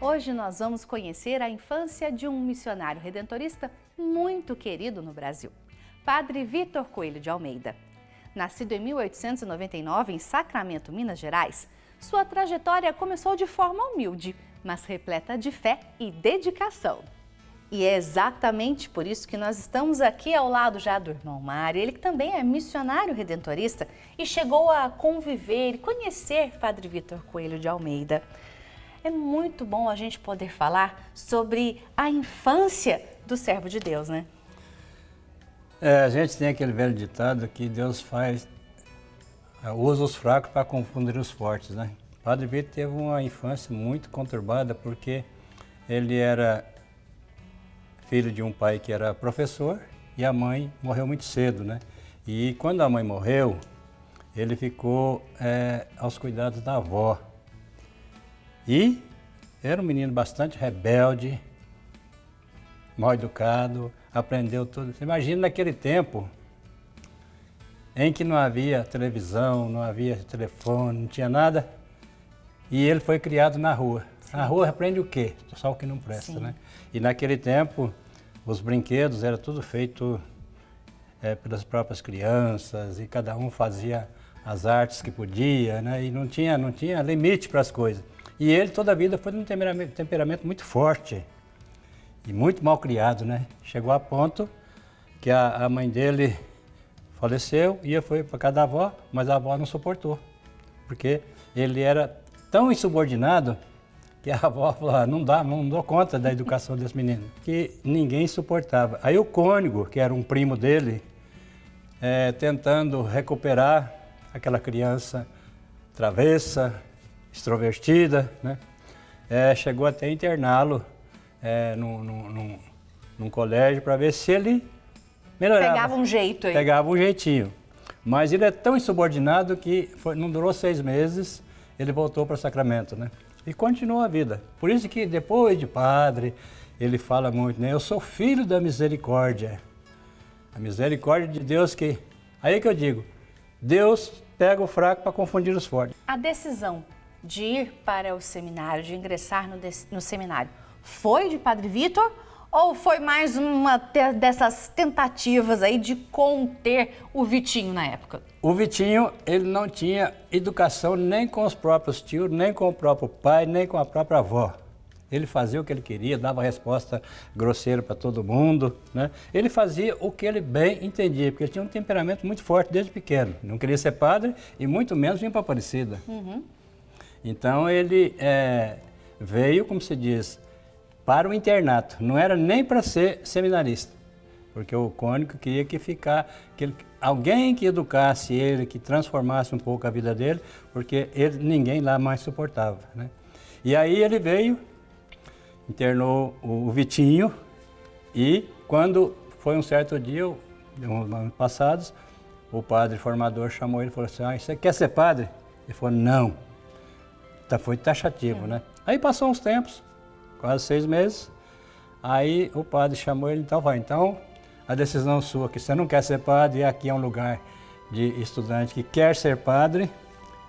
Hoje nós vamos conhecer a infância de um missionário redentorista muito querido no Brasil, Padre Vitor Coelho de Almeida. Nascido em 1899 em Sacramento, Minas Gerais, sua trajetória começou de forma humilde, mas repleta de fé e dedicação. E é exatamente por isso que nós estamos aqui ao lado já do irmão Mário, ele que também é missionário redentorista e chegou a conviver e conhecer Padre Vitor Coelho de Almeida. É muito bom a gente poder falar sobre a infância do servo de Deus, né? A gente tem aquele velho ditado que Deus usa os fracos para confundir os fortes, né? Padre Vitor teve uma infância muito conturbada porque ele era filho de um pai que era professor e a mãe morreu muito cedo, né? E quando a mãe morreu, ele ficou aos cuidados da avó. E era um menino bastante rebelde, mal educado, aprendeu tudo. Você imagina naquele tempo em que não havia televisão, não havia telefone, não tinha nada, e ele foi criado na rua. Sim. Na rua aprende o quê? Só o que não presta, sim, né? E naquele tempo, os brinquedos era tudo feito pelas próprias crianças e cada um fazia as artes que podia, né? E não tinha limite para as coisas. E ele toda a vida foi de um temperamento muito forte e muito mal criado, né? Chegou a ponto que a mãe dele faleceu e foi para casa da avó, mas a avó não suportou, porque ele era tão insubordinado que a avó falou, não dou conta da educação desse menino, que ninguém suportava. Aí o cônego, que era um primo dele, tentando recuperar aquela criança travessa, extrovertida, né? Chegou até a interná-lo num colégio para ver se ele melhorava. Pegava um jeito aí. Pegava um jeitinho. Mas ele é tão insubordinado que não durou 6 meses, ele voltou para Sacramento, né? E continuou a vida. Por isso que depois de padre, ele fala muito, né? Eu sou filho da misericórdia. A misericórdia de Deus que... Aí que eu digo, Deus pega o fraco para confundir os fortes. A decisão de ir para o seminário, de ingressar no seminário, foi de Padre Vitor ou foi mais uma dessas tentativas aí de conter o Vitinho na época? O Vitinho, ele não tinha educação nem com os próprios tios, nem com o próprio pai, nem com a própria avó. Ele fazia o que ele queria, dava resposta grosseira para todo mundo, né? Ele fazia o que ele bem entendia, porque ele tinha um temperamento muito forte desde pequeno. Não queria ser padre e muito menos vir para Aparecida. Uhum. Então ele veio, como se diz, para o internato. Não era nem para ser seminarista, porque o cônego queria alguém que educasse ele, que transformasse um pouco a vida dele, porque ninguém lá mais suportava, né? E aí ele veio, internou o Vitinho e quando foi um certo dia, uns anos passados, o padre formador chamou ele e falou assim, você quer ser padre? Ele falou, não. Foi taxativo, né? Aí passou uns tempos, quase 6 meses, aí o padre chamou ele, então a decisão sua, que você não quer ser padre, e aqui é um lugar de estudante que quer ser padre,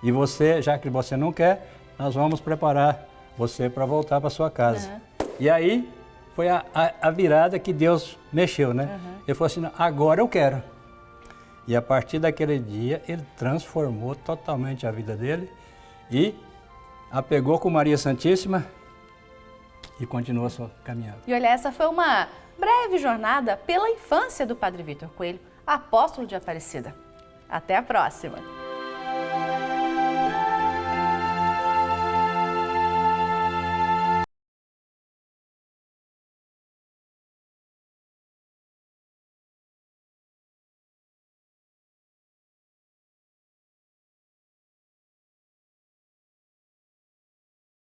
e você, já que você não quer, nós vamos preparar você para voltar para sua casa. Uhum. E aí foi a virada que Deus mexeu, né? Uhum. Ele falou assim, agora eu quero. E a partir daquele dia, ele transformou totalmente a vida dele e apegou com Maria Santíssima e continuou a sua caminhada. E olha, essa foi uma breve jornada pela infância do Padre Vitor Coelho, apóstolo de Aparecida. Até a próxima!